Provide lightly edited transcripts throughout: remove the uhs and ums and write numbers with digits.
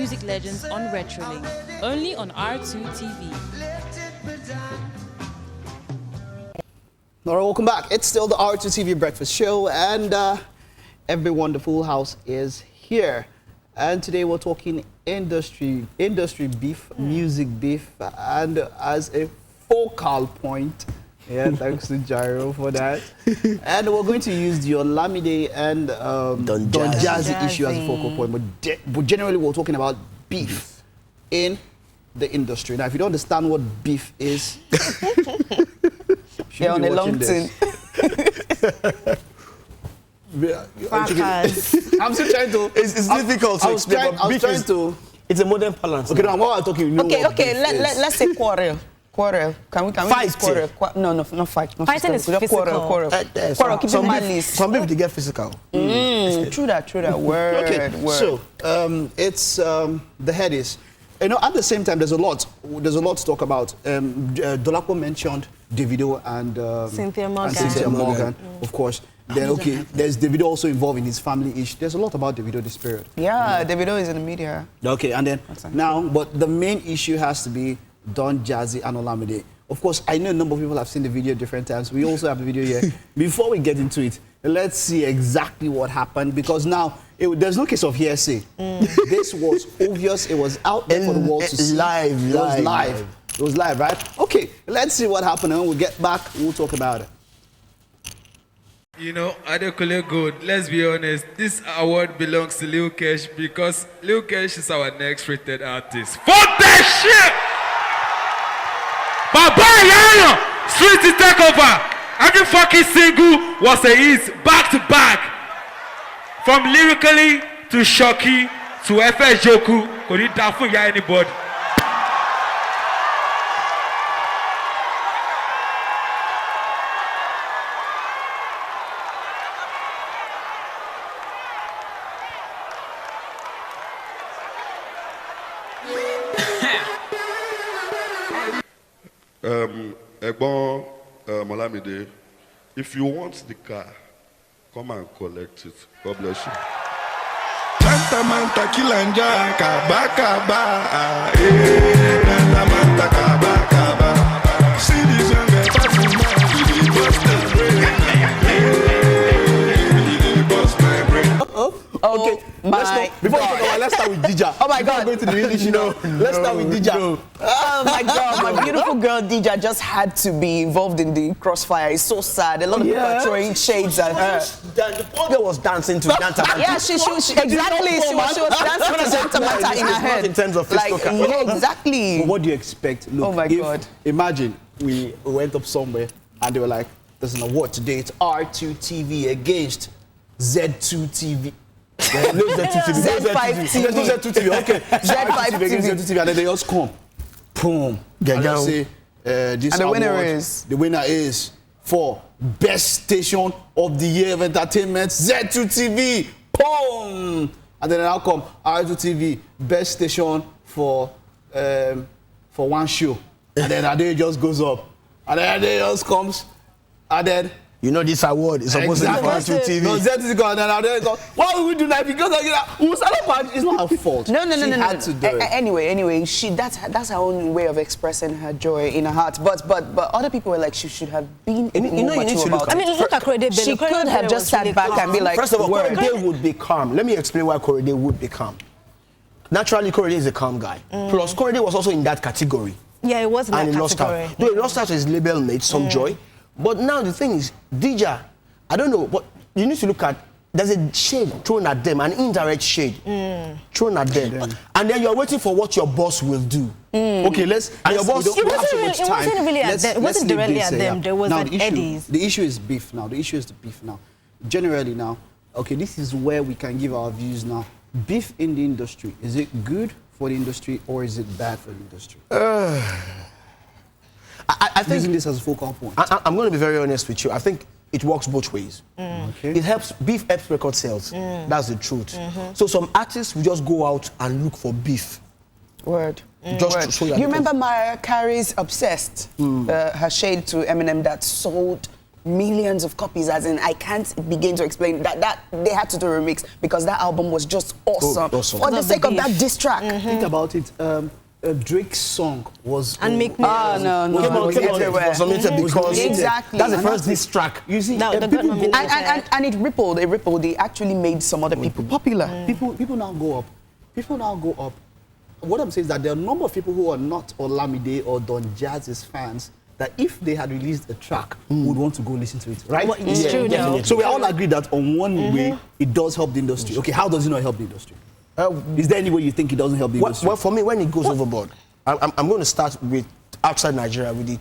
music legends on Retrolink, only on R2 TV. All right, welcome back. It's still the R2 TV Breakfast Show, and every wonderful house is here. And today we're talking industry beef, music beef, and as a focal point, yeah, thanks to Jyro for that. And we're going to use the Olamide and Don Jazzy issue as a focal point, but generally we're talking about beef in the industry. Now, if you don't understand what beef is, you're on a long thing. I'm still trying to. It's difficult to explain. I was trying to. It's a modern balance. Okay, now what I'm talking. Okay. Let's say quarrel. Quarrel. Can we fight? Quarrel? No, not fight. Fighting is physical. Quarrel. Keep it malice. Some people they get physical. True that. Word. Okay. So it's the Headies. You know, at the same time, there's a lot to talk about. DORLARPOR mentioned Davido and Cynthia Morgan, of course. Then, okay, there's Davido also involved in his family issue. There's a lot about Davido this period. Yeah, Davido is in the media. Okay, and then now, but the main issue has to be Don Jazzy and Olamide. Of course, I know a number of people have seen the video different times. We also have the video here. Before we get into it, let's see exactly what happened, because now there's no case of hearsay. This was obvious. It was out there for the world to see. It was live, right? Okay, let's see what happened, and when we get back, we'll talk about it. You know, Adeoye good. Let's be honest. This award belongs to Lil Kesh because Lil Kesh is our next rated artist. Fuck that shit! Baba Yayo! Street takeover! Every fucking single was a hit back to back. From lyrically to shocky to FS Joku. Couldn't die for anybody. Olamide, if you want the car, come and collect it. God bless you. Santa Manta Kilanja Kaba Kaba, Santa Manta Kaba Kaba. See this young guy passing by, he busted brain. He bust my brain. Okay, let's start with Dija. Oh my God. Go to the real issue now. Let's start with Dija. Oh my God, my beautiful girl Dija just had to be involved in the crossfire. It's so sad. A lot of people are throwing shades at her. The girl was dancing to Danta Manta. Yeah, she exactly. She was dancing to Danta Manta in her head. In terms of physical yeah, exactly. But what do you expect? Look, oh my God. Imagine we went up somewhere and they were like, there's an award today. It's R2 TV against Z2 TV. Z5 TV. There's no Z2 TV. Okay. Z5 TV. Z2 TV. And then they just come. Boom. And they say, this and the award, the winner is for Best Station of the Year of Entertainment, Z2 TV. Boom. And then now come R2 TV, Best Station for one show. And then Adeoye just goes up. And then Adeoye just comes. And then you know this award is supposed to be for R2 TV. No, Z2 go and then Adeoye goes, why would we do that? Because it's not her fault. No. She had to do it. Anyway, that's her own way of expressing her joy in her heart. But other people were like, she should have been more mature about it. I mean, look at Korede. She could have just sat back and be like, first of all, Korede would be calm. Let me explain why Korede would be calm. Naturally, Korede is a calm guy. Plus, Korede was also in that category. Yeah, it was in that category. Lost out. Though he lost out to his label mate, Some Joy. But now the thing is, Dija, I don't know, but you need to look at, there's a shade thrown at them, an indirect shade thrown at them. And then you're waiting for what your boss will do. Okay, your boss, it wasn't really at them. It wasn't directly at them. There was an Headies. The issue is beef now. The issue is the beef now. Generally now, okay, this is where we can give our views now. Beef in the industry, is it good for the industry or is it bad for the industry? I think using this as a focal point. I'm going to be very honest with you. I think it works both ways. Okay. Beef helps record sales. That's the truth. So some artists will just go out and look for beef. Word. Just so you remember Mariah Carey's Obsessed, her shade to Eminem that sold millions of copies, as in I can't begin to explain that they had to do a remix because that album was just awesome. Awesome. For the sake of that diss track. Think about it. Drake's song was And make me. No. Because Exactly. that's the first diss track. You see, No, the people good go, one And it rippled. It actually made some other people popular. people now go up. What I'm saying is that there are a number of people who are not Olamide or Don Jazzy's fans that if they had released a track, would want to go listen to it, right? Well, it's true, though. So we all agree that on one way, it does help the industry. Okay, how does it not help the industry? Is there any way you think it doesn't help the industry? Well, for me, when it goes overboard, I'm going to start with outside Nigeria with the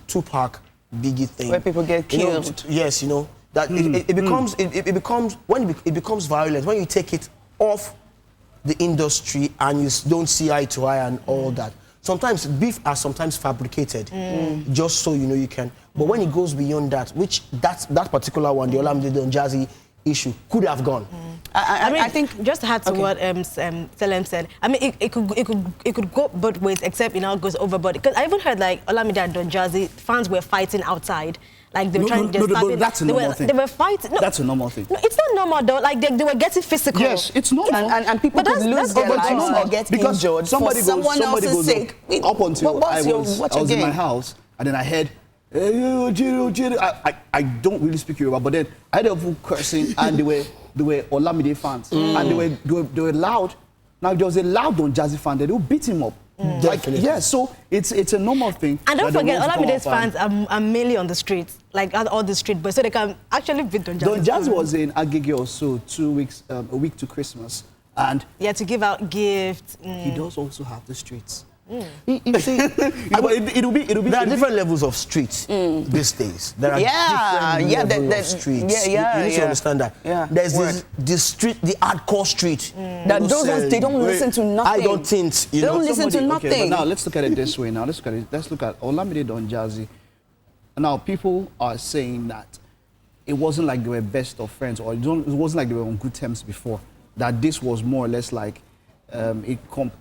Tupac Biggie thing. Where people get killed. Yes, that it becomes violent when you take it off the industry and you don't see eye to eye and all that. Sometimes beef are sometimes fabricated, just so you can. But when it goes beyond that, which that particular one, the Olamide Don Jazzy issue, could have gone. I think just to add to what Selem said. I mean, it could go both ways, except it goes overboard. Because I even heard like Olamide and Don Jazzy fans were fighting outside. Like they were trying to that's a normal thing. They were fighting. No, that's a normal thing. No, it's not normal though. Like they were getting physical. Yes, it's normal. And people could lose their lives or get injured somebody for someone else's sake. Up until I was in my house, and then I heard, hey, Jyro. I don't really speak Yoruba, but then I heard people cursing, and they were Olamide fans, and they were loud. Now if there was a loud Don Jazzy fan, they would beat him up. So it's a normal thing. And don't forget, Olamide's fans are mainly on the streets, like all the street boys, so they can actually beat Don Jazzy. Don Jazzy was in Adeoye also 2 weeks, a week to Christmas, and to give out gifts. He does also have the streets. You see, it'll be. There are different levels of streets these days. There are different levels of streets. You need to understand that. Yeah. There's the street, the hardcore street. That those ones, they don't listen to nothing. I don't think they don't listen to nothing. Okay, but now let's look at it this way. Let's look at Olamide Don Jazzy. Now people are saying that it wasn't like they were best of friends, or it wasn't like they were on good terms before. That this was more or less like.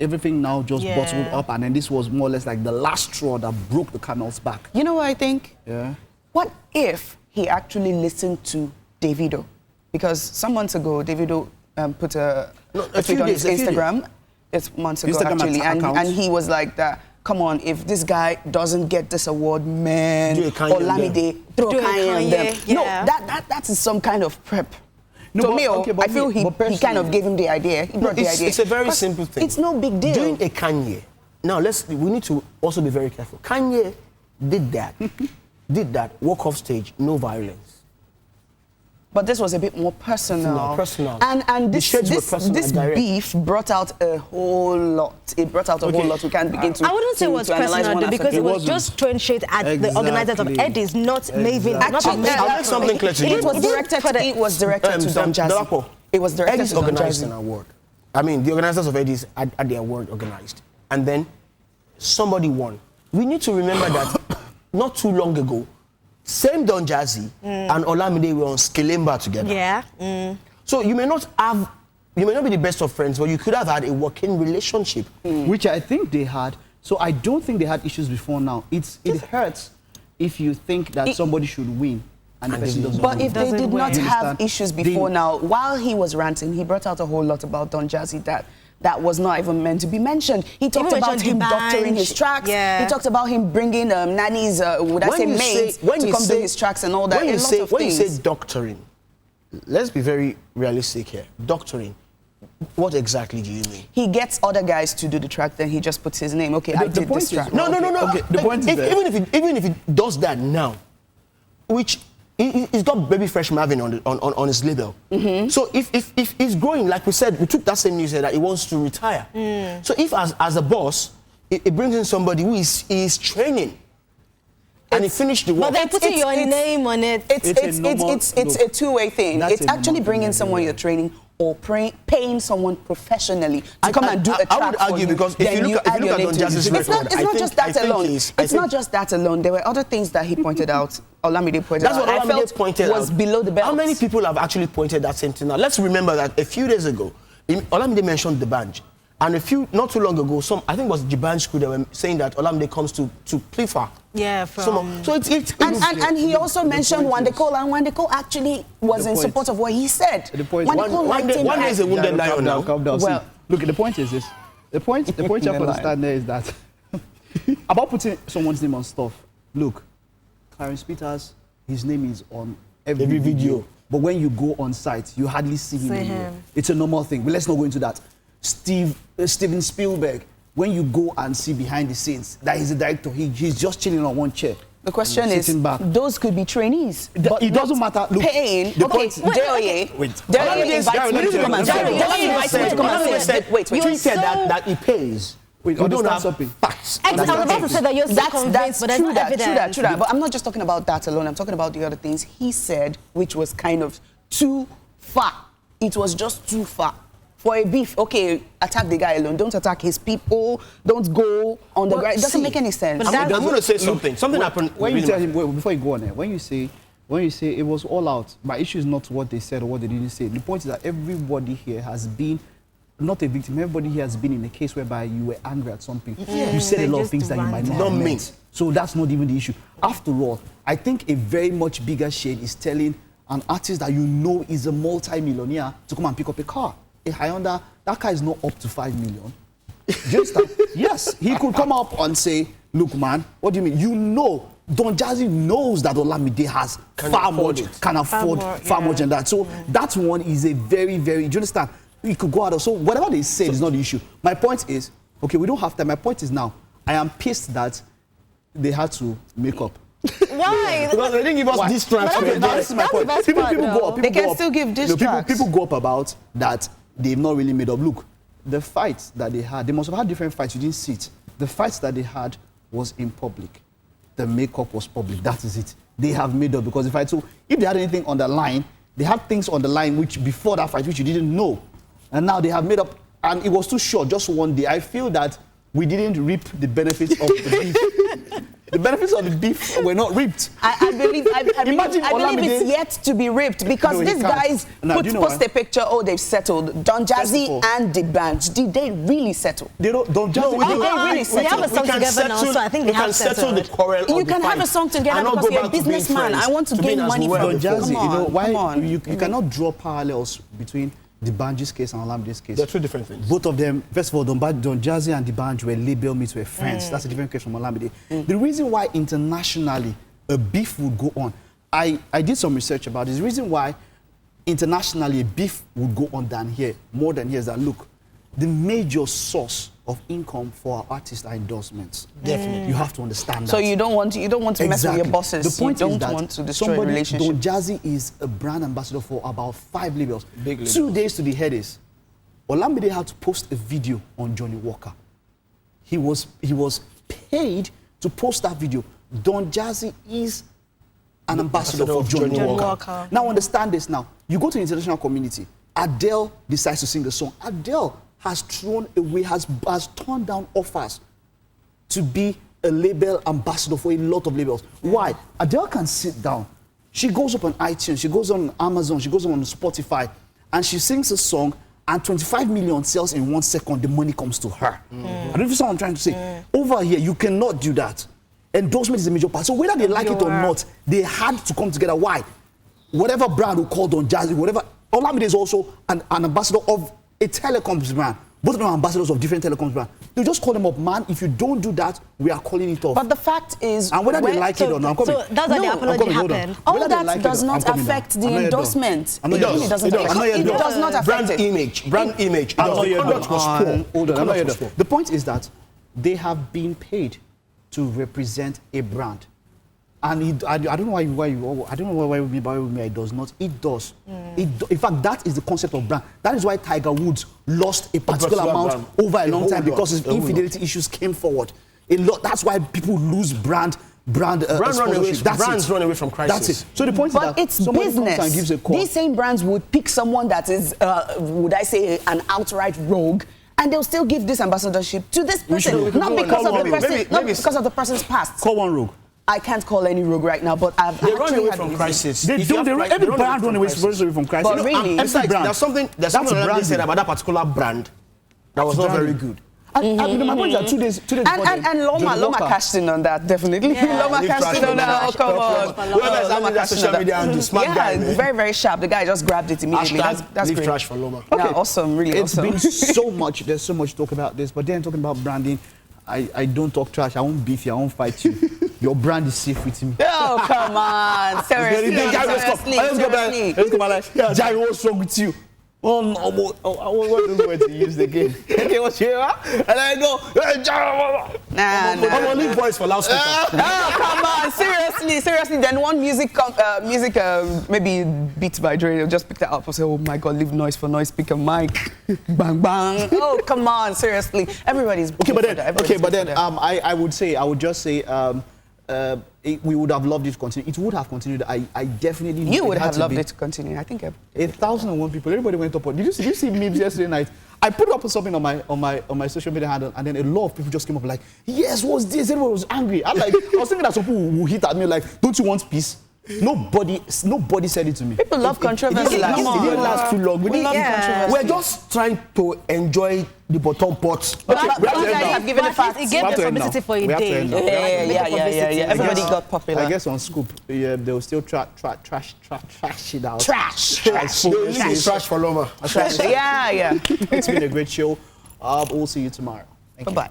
Everything now just bottled up, and then this was more or less like the last straw that broke the camel's back. You know what I think? Yeah. What if he actually listened to Davido? Because some months ago, Davido put a tweet on his Instagram. It's months ago, actually, and he was like that. Come on, if this guy doesn't get this award, man, Olamide, throw Kanye on them. No, that is some kind of prep. No, I feel he kind of gave him the idea. He brought the idea. It's a very simple thing. It's no big deal. Doing a Kanye. Now, we need to also be very careful. Kanye did that, walk off stage, no violence. But this was a bit more personal. Personal. And this beef brought out a whole lot. It brought out a whole lot. We can't begin to. I wouldn't say it was personal because it was just throwing shade at the organizers of Headies, not MAVIN. Actually, I'll make something clear to you. It was directed to Don Jazzy. It was directed to Don organized Jazzy. an award. I mean, the organizers of Headies had their award organized. And then somebody won. We need to remember that not too long ago, same Don Jazzy and Olamide were on Skelemba together. Yeah. So you may not be the best of friends, but you could have had a working relationship. Which I think they had. So I don't think they had issues before now. It hurts if you think that somebody should win. And the person doesn't But win. if they did not have issues before now, while he was ranting, he brought out a whole lot about Don Jazzy that was not even meant to be mentioned. He talked about him doctoring his tracks. Yeah. He talked about him bringing nannies, maids, to come do his tracks and all that. When you say doctoring, let's be very realistic here. Doctoring, what exactly do you mean? He gets other guys to do the track, then he just puts his name. Okay, I did this track. No. Okay, the point is even if he does that now, which he's got baby fresh MAVIN on his label. So if he's growing, like we said, we took that same news here that he wants to retire. So if as a boss, it brings in somebody who is training, and he finished the work. But they're putting your name on it. It's a two-way thing. That's It's actually bringing someone you're training or paying someone professionally to come and do a track I would argue because if you look at Don Jazzy's record, it's not just that alone. It's not just that alone. There were other things that he pointed out. Olamide pointed out. That's what Olamide pointed out. Was below the belt. How many people have actually pointed that same thing out? Let's remember that a few days ago, Olamide mentioned the band. And not too long ago, I think it was Jiban's crew, they were saying that Olamide comes to play for. Yeah, from... And he also mentioned Wandeko, and Wandeko actually was in support of what he said. The point one day is a wounded lion now. Calm down. Well, look, the point is this. The point you have to understand there is that about putting someone's name on stuff. Look, Clarence Peters, his name is on every video. But when you go on site, you hardly see him anymore. It's a normal thing. But let's not go into that. Steven Spielberg, when you go and see behind the scenes, that he's a director, he's just chilling on one chair. The question is, those could be trainees. But it doesn't matter. Look, paying. Okay, Adeoye. Adeoye invites me to come and say. Wait. You said that he pays. We don't have facts. I was about to say that you're so convinced, but true that. But I'm not just talking about that alone. I'm talking about the other things he said, which was kind of too far. It was just too far. For a beef, okay, attack the guy alone. Don't attack his people. Don't go on the ground. It doesn't make any sense. I'm going to say something. Something happened. When you tell him, before you go on there, when you say it was all out, my issue is not what they said or what they didn't say. The point is that everybody here has been, not a victim, everybody here has been in a case whereby you were angry at something. You said a lot of things that you might not mean. So that's not even the issue. After all, I think a very much bigger shade is telling an artist that you know is a multi-millionaire to come and pick up a car. A Hyundai, that car is not up to 5 million. Do you understand? Yes, he could come up and say, look, man, what do you mean? You know, Don Jazzy knows that Olamide has can afford far more than that. So that one is a very, very, do you understand? You could go out. So whatever they say is not the issue. My point is, okay, we don't have time. My point is now, I am pissed that they had to make up. Why? Because they didn't give us diss tracks. That's my point. People go up. They can still give diss tracks. People go up about that. They've not really made up. Look, the fights that they had, they must have had different fights. You didn't see it. The fights that they had was in public. The makeup was public. That is it. They have made up because if they had anything on the line, they had things on the line which before that fight which you didn't know, and now they have made up. And it was too short, just one day. I feel that we didn't reap the benefits of the beef. The benefits of the beef were not reaped. I believe it's yet to be reaped because these guys post a picture, they've settled. Don Jazzy and the band, did they really settle? They don't, Don Jazzy, they have a song together now, so I think they have settled. The quarrel. You can have a song together because you're a businessman. I want to gain money from Don Jazzy. You cannot draw parallels between the Banji's case and Olamide's case. They're two different things. Both of them, first of all, Don Jazzy and the Banj were label mates, were friends. That's a different case from Olamide. The reason why internationally a beef would go on, I did some research about this. The reason why internationally a beef would go on more than here is that, look, the major source of income for our artists are endorsements. Definitely. You have to understand that. So you don't want to mess with your bosses. The point you is don't want to destroy the relationship. Don Jazzy is a brand ambassador for about 5 labels. Big labels. 2 days to the Headies. Olamide had to post a video on Johnny Walker. He was paid to post that video. Don Jazzy is an ambassador for Johnny Walker. Now understand this now. You go to the international community. Adeoye decides to sing a song. Adeoye has thrown away, has turned down offers to be a label ambassador for a lot of labels. Why? Adeoye can sit down. She goes up on iTunes, she goes on Amazon, she goes on Spotify, and she sings a song, and 25 million sales in 1 second, the money comes to her. I don't know if you see what I'm trying to say. Over here, you cannot do that. Endorsement is a major part. So whether they like it or not, they had to come together. Why? Whatever brand we call Don Jazzy, whatever, Olamide is also an ambassador of a telecoms brand. Both of them are ambassadors of different telecoms brands. They just call them up, man, if you don't do that, we are calling it off. But the fact is... And whether they like it or not, I'm coming. So that's why the apology happened. All that does not affect the endorsement. It really doesn't affect it. It does not affect it. Brand image. The point is that they have been paid to represent a brand. And I don't know why it does not. It does. In fact, that is the concept of brand. That is why Tiger Woods lost a particular amount over a long time because his infidelity issues came forward. A lot. That's why people lose brands run away from crisis. That's it. So the point is that it's business. Comes and gives a call. These same brands would pick someone that is, would I say, an outright rogue, and they'll still give this ambassadorship to this person, not because of the person's past. Call one rogue. I can't call any rogue right now, but I've they run away from crisis. They don't. Every brand run away from crisis. But really, there's something Olamide said about that particular brand That was not very good. And my point is that 2 days before And Loma cashed in on that, definitely. Yeah. Loma cashed in on that. Oh, come on. Whoever is having that social media and do smart guy. Yeah, very, very sharp. The guy just grabbed it immediately. That's leave great. trash for Loma. Yeah, awesome, really awesome. It's been so much, there's so much talk about this, but then talking about branding, I don't talk trash, I won't beat you, I won't fight you. Your brand is safe with me. Oh, come on. Seriously. Let's go back. Jyro, what's wrong with you? Oh, no, I want those words to use again. Okay, what's here? And I go, Nah. I'm gonna leave voice for loudspeaker. Oh, come on. Seriously. Then one music, maybe Beats by Jyro, just pick that up and say, oh my God, leave noise for noise speaker, mic. Bang, bang. Oh, come on. Seriously. Everybody's but then I would just say we would have loved it to continue. It would have continued. I definitely. You would have loved it to continue. I think 1,001 people. Everybody went up. Did you see memes yesterday night? I put up something on my social media handle, and then a lot of people just came up like, "Yes, what's this?" Everyone was angry. I was thinking that some people will hit at me like, "Don't you want peace?" Nobody said it to me. people love controversy. It didn't last too long. We love controversy. We're just trying to enjoy the bottom pot. But you guys have given the facts. It gave the publicity for a day. Yeah. Everybody got popular. I guess on Scoop, they will still trash it out. Trash. Trash for Loma. Yeah. It's been a great show. We'll see you tomorrow. Thank you. Bye-bye.